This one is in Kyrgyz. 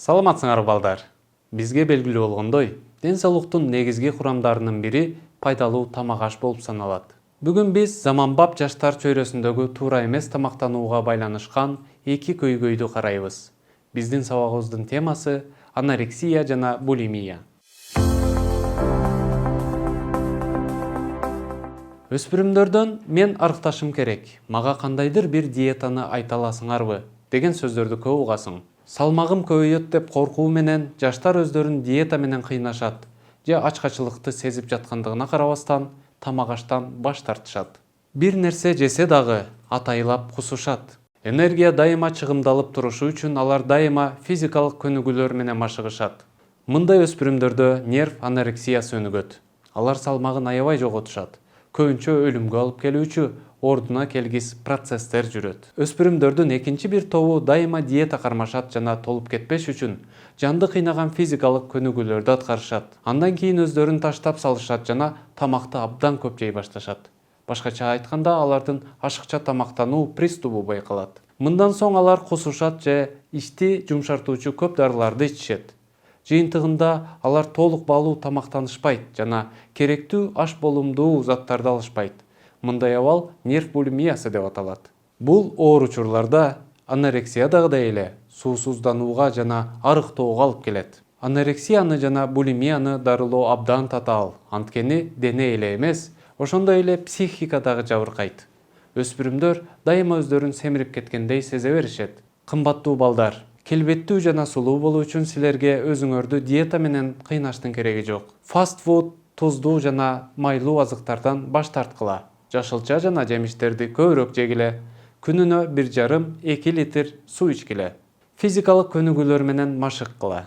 Саламатсыңар балдар. Бизге белгилүү болгондой, ден соолуктун негизги курамдарынын бири пайдалуу тамак аш болуп саналат. Бүгүн биз заманбап жаштар чөйрөсүндөгү туура эмес тамактанууга байланышкан эки көйгөйдү карайбыз. Биздин сабагыбыздын темасы анорексия жана булимия. Өспүрүмдөрдөн мен арыкташым керек, мага кандайдыр бир диетаны айта аласыңарбы деген сөздөрдү көп угасың. Салмагым көбөйөт деп коркуу менен жаштар өздөрүн диета менен кыйнашат же ачкачылыкты сезип жаткандыгына карабастан тамак аштан баш тартышат. Бир нерсе жесе дагы атайлап кусушат. Энергия дайыма чыгымдалып турушу үчүн алар дайыма физикалык көнүгүүлөр менен машыгышат. Мындай өспүрүмдөрдө нерв анорексиясы өнүгөт. Алар салмагын аябай жоготушат. Көбүнчө өлүмгө алып келүүчү ордуна келгис процесстер жүрөт. Өспүрүмдөрдүн экинчи бир тобу дайыма диета кармашат жана толуп кетпеш үчүн жанды кыйнаган физикалык көнүгүүлөрдү аткарышат. Андан кийин өздөрүн таштап салышат жана тамакты абдан көп жей башташат. Башкача айтканда, алардын ашыкча тамактануу приступу байкалат. Мындан соң алар кусушат же ичти жумшартуучу көп дарыларды ичишет. Жыйынтыгында алар толук баалуу тамактанышпайт жана керектүү аш болумдуу заттарды алышпайт. Мындай абал нерв булимиясы деп аталат. Бул оор учурларда анорексиядагыдай эле суусузданууга жана арыктоого алып келет. Анорексияны жана булимияны дарылоо абдан татаал, анткени дене эле эмес, ошондой эле психика дагы жабыркайт. Өспүрүмдөр дайыма өздөрүн семирип кеткендей сезе беришет. Кымбаттуу балдар, келбеттүү жана сулуу болуу үчүн силерге өзүңөрдү диета менен кыйнаштын кереги жок. Фастфуд, туздуу жана майлуу азыктардан баш тарткыла. Жашылча жана жемиштерди көбүрөөк жегиле. Күнүнө 1,5-2 литр суу ичкиле. Физикалык көнүгүүлөр менен машык кыла.